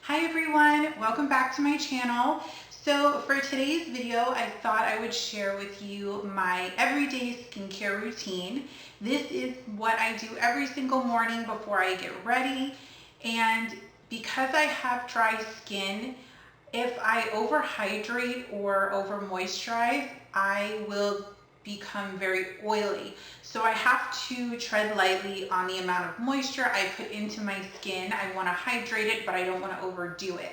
Hi everyone, welcome back to my channel. So for today's video, I thought I would share with you my everyday skincare routine. This is what I do every single morning before I get ready. And because I have dry skin, if I overhydrate or over moisturize, I will become very oily. So I have to tread lightly on the amount of moisture I put into my skin. I want to hydrate it, but I don't want to overdo it.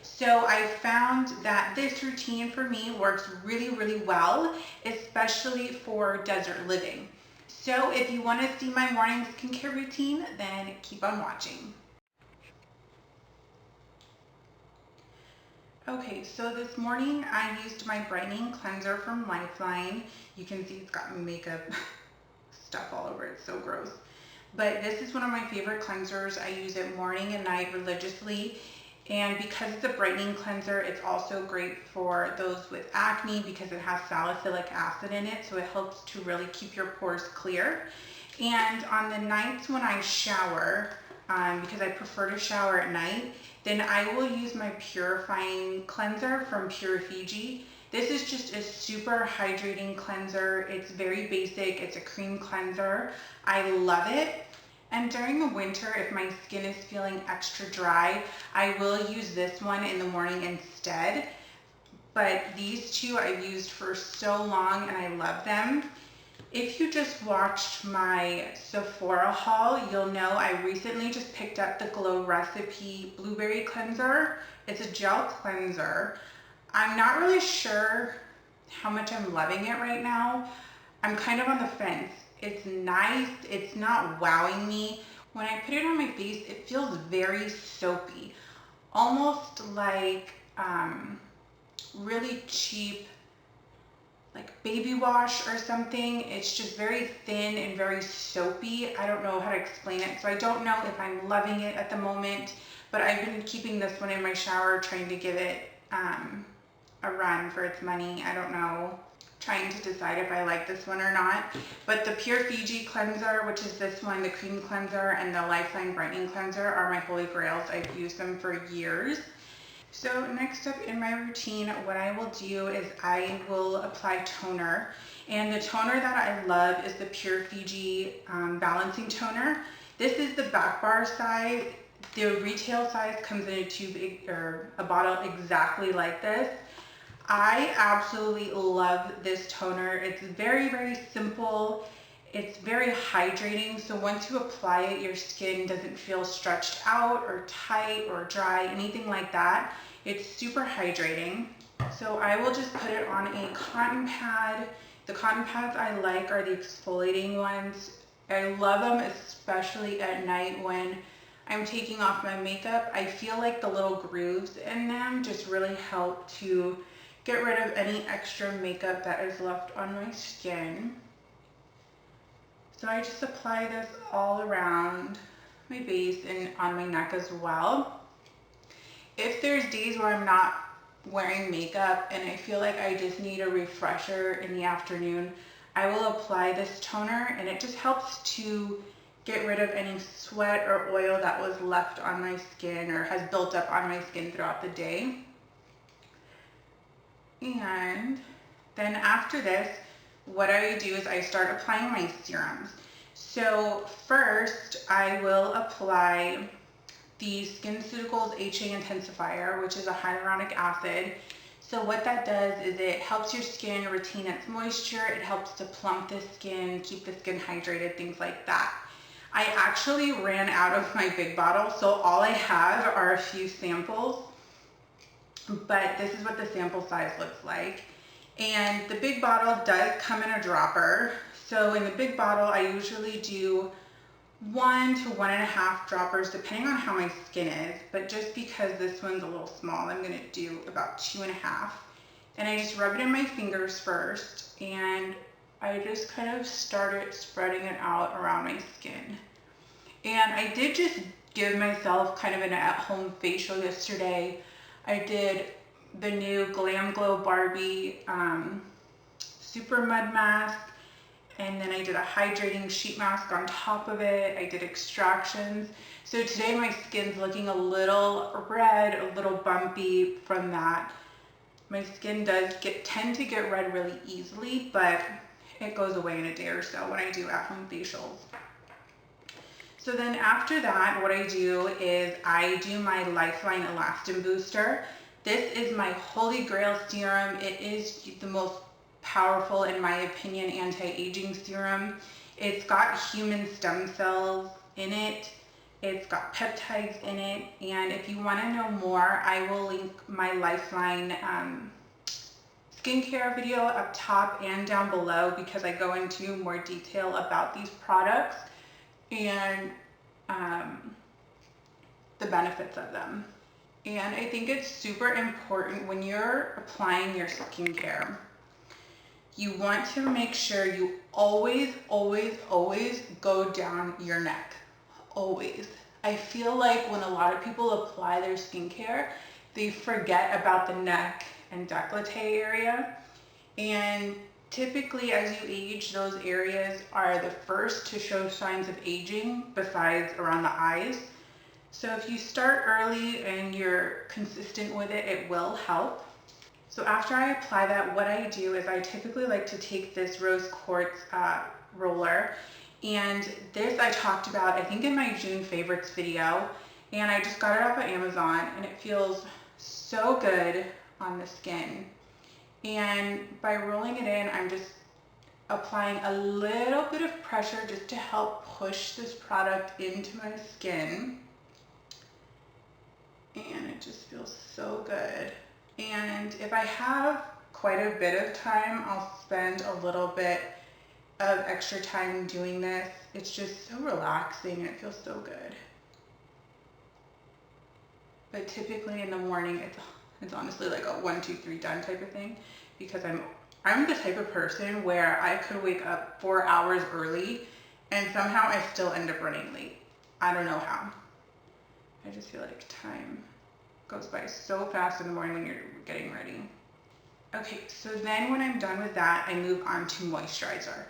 So I found that this routine for me works really well, especially for desert living. So if you want to see my morning skincare routine, then keep on watching. Okay, so this morning I used my Brightening cleanser from Lifeline. You can see it's got makeup stuff all over it, it's so gross. But this is one of my favorite cleansers. I use it morning and night religiously. And because it's a brightening cleanser, it's also great for those with acne because it has salicylic acid in it, so it helps to really keep your pores clear. And on the nights when I shower, because I prefer to shower at night, then I will use my purifying cleanser from Fiji. This is just a super hydrating cleanser. It's very basic. It's a cream cleanser. I love it. And during the winter, if my skin is feeling extra dry, I will use this one in the morning instead. But these two I've used for so long and I love them. If you just watched my Sephora haul, you'll know I recently just picked up the Glow Recipe Blueberry Cleanser. It's a gel cleanser. I'm not really sure how much I'm loving it right now. I'm kind of on the fence. It's nice. It's not wowing me. When I put it on my face, it feels very soapy. Almost like really cheap, like baby wash or something. It's just very thin and very soapy. I don't know how to explain it. So I don't know if I'm loving it at the moment, but I've been keeping this one in my shower, trying to give it a run for its money. I don't know, trying to decide if I like this one or not. But the Fiji cleanser, which is this one, the cream cleanser, and the Lifeline brightening cleanser are my holy grails. I've used them for years. So next up in my routine, what I will do is I will apply toner. And the toner that I love is the Fiji balancing toner. This is the back bar size. The retail size comes in a tube or a bottle exactly like this. I absolutely love this toner. It's very simple. It's very hydrating. So once you apply it, your skin doesn't feel stretched out or tight or dry, anything like that. It's super hydrating. So I will just put it on a cotton pad. The cotton pads I like are the exfoliating ones. I love them, especially at night when I'm taking off my makeup. I feel like the little grooves in them just really help to get rid of any extra makeup that is left on my skin. So I just apply this all around my base and on my neck as well. If there's days where I'm not wearing makeup and I feel like I just need a refresher in the afternoon, I will apply this toner, and it just helps to get rid of any sweat or oil that was left on my skin or has built up on my skin throughout the day. And then after this, what I do is I start applying my serums. So first I will apply the Skinceuticals HA Intensifier, which is a hyaluronic acid. So what that does is it helps your skin retain its moisture. It helps to plump the skin, keep the skin hydrated, things like that. I actually ran out of my big bottle, so all I have are a few samples. But this is what the sample size looks like. And the big bottle does come in a dropper. So in the big bottle, I usually do 1 to 1.5 droppers, depending on how my skin is. But just because this one's a little small, I'm gonna do about 2.5. And I just rub it in my fingers first, and I just kind of started spreading it out around my skin. And I did just give myself kind of an at-home facial yesterday. I did the new Glam Glow Barbie Super Mud Mask, and then I did a hydrating sheet mask on top of it. I did extractions. So today my skin's looking a little red, a little bumpy from that. My skin does tend to get red really easily, but it goes away in a day or so when I do at-home facials. So then after that, what I do is I do my Lifeline Elastin Booster. This is my holy grail serum. It is the most powerful, in my opinion, anti-aging serum. It's got human stem cells in it. It's got peptides in it. And if you want to know more, I will link my Lifeline skincare video up top and down below, because I go into more detail about these products and the benefits of them. And I think it's super important when you're applying your skincare, you want to make sure you always go down your neck. Always. I feel like when a lot of people apply their skincare, they forget about the neck and décolleté area. And typically as you age, those areas are the first to show signs of aging, besides around the eyes. So if you start early and you're consistent with it, it will help. So after I apply that, what I do is I typically like to take this rose quartz roller, and this I talked about, I think, in my June favorites video, and I just got it off of Amazon, and it feels so good on the skin. And by rolling it in, I'm just applying a little bit of pressure just to help push this product into my skin, and it just feels so good. And if I have quite a bit of time, I'll spend a little bit of extra time doing this. It's just so relaxing and it feels so good. But typically in the morning, it's honestly like a 1, 2, 3 done type of thing, because I'm the type of person where I could wake up 4 hours early and somehow I still end up running late. I don't know how. I just feel like time goes by so fast in the morning when you're getting ready. Okay, so then when I'm done with that, I move on to moisturizer.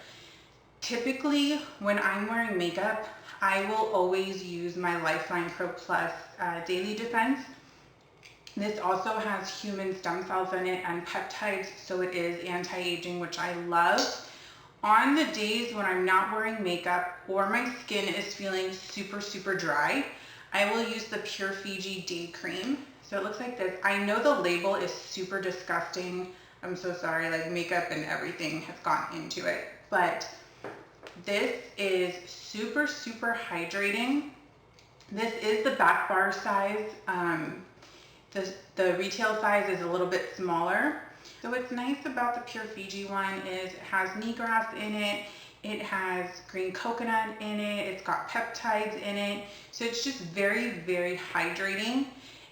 Typically, when I'm wearing makeup, I will always use my Lifeline Pro Plus Daily Defense. This also has human stem cells in it and peptides, so it is anti-aging, which I love. On the days when I'm not wearing makeup or my skin is feeling super dry, I will use the Pure Fiji Day Cream. So it looks like this. I know the label is super disgusting. I'm so sorry, like makeup and everything has gone into it. But this is super hydrating. This is the back bar size. The retail size is a little bit smaller. So what's nice about the Pure Fiji one is it has knee grass in it. It has green coconut in it. It's got peptides in it. So it's just very hydrating.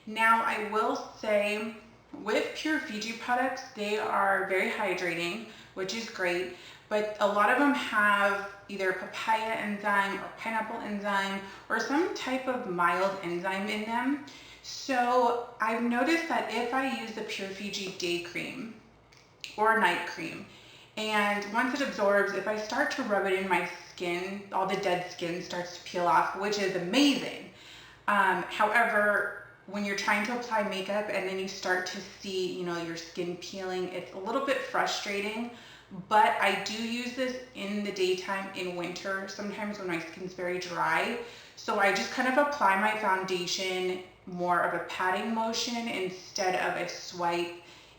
Now I will say with Pure Fiji products, they are very hydrating, which is great. But a lot of them have either papaya enzyme or pineapple enzyme or some type of mild enzyme in them. So I've noticed that if I use the Pure Fiji Day Cream or Night Cream, and once it absorbs, if I start to rub it in my skin, all the dead skin starts to peel off, which is amazing. However, when you're trying to apply makeup and then you start to see, your skin peeling, it's a little bit frustrating. But I do use this in the daytime in winter, sometimes when my skin's very dry. So I just kind of apply my foundation more of a patting motion instead of a swipe.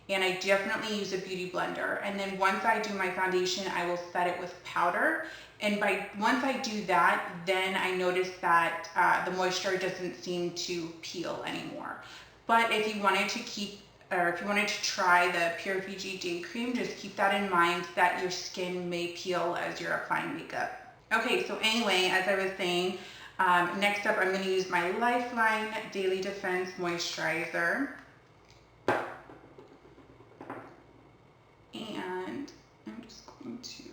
And I definitely use a beauty blender. And then once I do my foundation, I will set it with powder. And once I do that, then I notice that the moisture doesn't seem to peel anymore. But if you wanted to try the Pure Fiji Day Cream, just keep that in mind that your skin may peel as you're applying makeup. Okay, so anyway, as I was saying, next up I'm going to use my Lifeline Daily Defense Moisturizer. And I'm just going to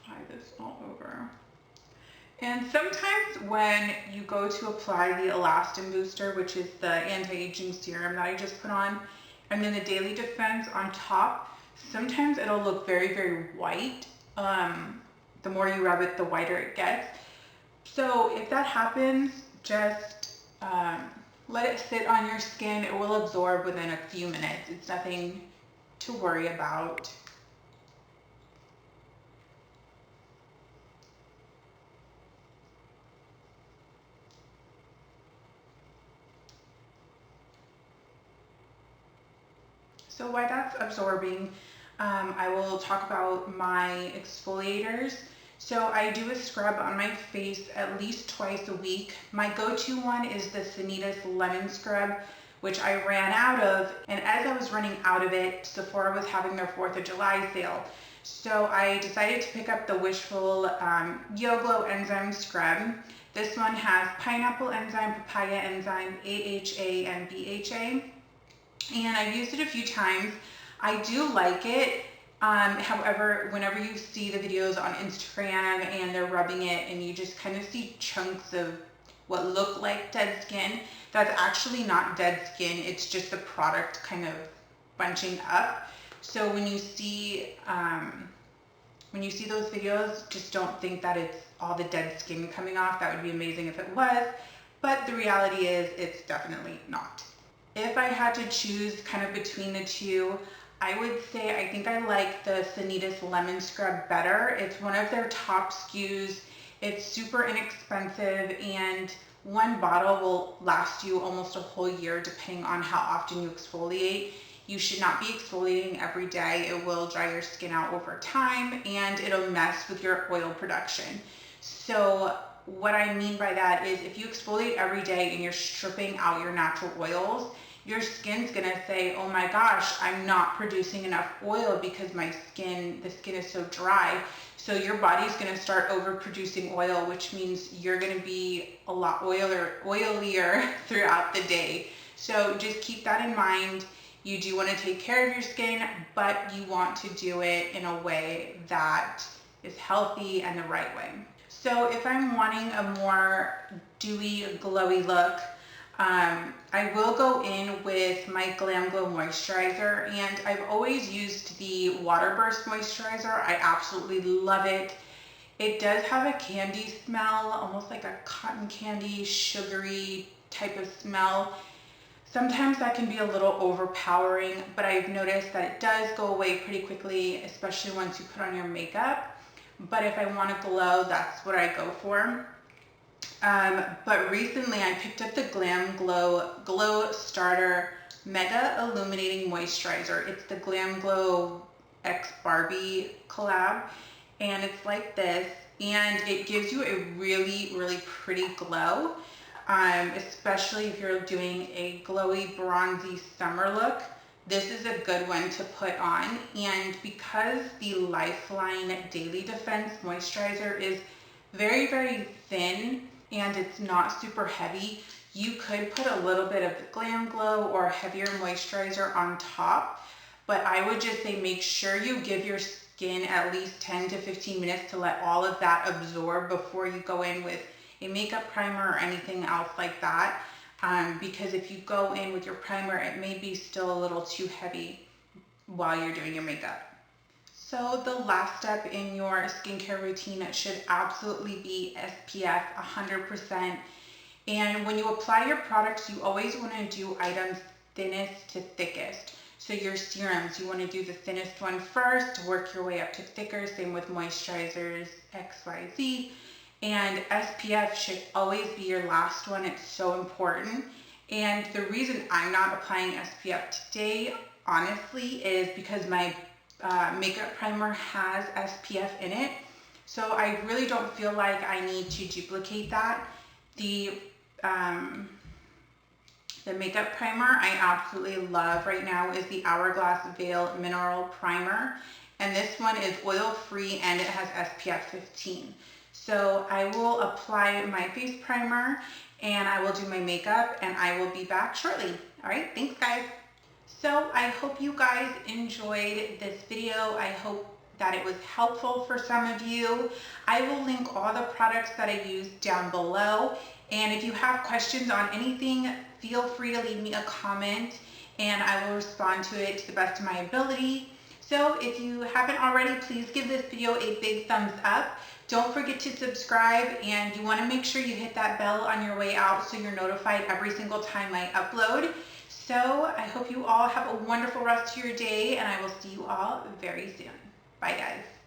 apply this all over. And sometimes when you go to apply the Elastin Booster, which is the anti-aging serum that I just put on, and then the Daily Defense on top, sometimes it'll look very, very white. The more you rub it, the whiter it gets. So if that happens, just let it sit on your skin. It will absorb within a few minutes. It's nothing to worry about. So while that's absorbing, I will talk about my exfoliators. So I do a scrub on my face at least twice a week. My go-to one is the Sanitas Lemon Scrub, which I ran out of. And as I was running out of it, Sephora was having their 4th of July sale. So I decided to pick up the Wishful Yo Glow Enzyme Scrub. This one has pineapple enzyme, papaya enzyme, AHA, and BHA. And I've used it a few times. I do like it. However, whenever you see the videos on Instagram and they're rubbing it and you just kind of see chunks of what look like dead skin, that's actually not dead skin. It's just the product kind of bunching up. So when you see those videos, just don't think that it's all the dead skin coming off. That would be amazing if it was, but the reality is it's definitely not. If I had to choose kind of between the two, I would say I think I like the Sanitas Lemon Scrub better. It's one of their top SKUs. It's super inexpensive, and one bottle will last you almost a whole year depending on how often you exfoliate. You should not be exfoliating every day. It will dry your skin out over time and it'll mess with your oil production. So what I mean by that is if you exfoliate every day and you're stripping out your natural oils, your skin's gonna say, oh my gosh, I'm not producing enough oil because the skin is so dry. So your body's gonna start overproducing oil, which means you're gonna be a lot oilier throughout the day. So just keep that in mind. You do wanna take care of your skin, but you want to do it in a way that is healthy and the right way. So if I'm wanting a more dewy, glowy look, I will go in with my Glam Glow Moisturizer, and I've always used the Water Burst Moisturizer. I absolutely love it. It does have a candy smell, almost like a cotton candy, sugary type of smell. Sometimes that can be a little overpowering, but I've noticed that it does go away pretty quickly, especially once you put on your makeup. But if I want to glow, that's what I go for. But recently I picked up the Glam Glow Starter Mega Illuminating Moisturizer. It's the Glam Glow X Barbie collab, and it's like this, and it gives you a really, really pretty glow, especially if you're doing a glowy, bronzy summer look. This is a good one to put on, and because the Lifeline Daily Defense Moisturizer is very, very thin and it's not super heavy, you could put a little bit of the Glam Glow or a heavier moisturizer on top, but I would just say make sure you give your skin at least 10 to 15 minutes to let all of that absorb before you go in with a makeup primer or anything else like that, because if you go in with your primer, it may be still a little too heavy while you're doing your makeup. So the last step in your skincare routine should absolutely be SPF 100%. And when you apply your products, you always want to do items thinnest to thickest. So your serums, you want to do the thinnest one first, work your way up to thicker. Same with moisturizers, XYZ. And SPF should always be your last one. It's so important. And the reason I'm not applying SPF today, honestly, is because my makeup primer has SPF in it. So I really don't feel like I need to duplicate that. The makeup primer I absolutely love right now is the Hourglass Veil Mineral Primer. And this one is oil-free and it has SPF 15. So I will apply my face primer and I will do my makeup and I will be back shortly. All right, thanks guys. So I hope you guys enjoyed this video. I hope that it was helpful for some of you. I will link all the products that I use down below. And if you have questions on anything, feel free to leave me a comment and I will respond to it to the best of my ability. So if you haven't already, please give this video a big thumbs up. Don't forget to subscribe, and you want to make sure you hit that bell on your way out so you're notified every single time I upload. So I hope you all have a wonderful rest of your day, and I will see you all very soon. Bye guys.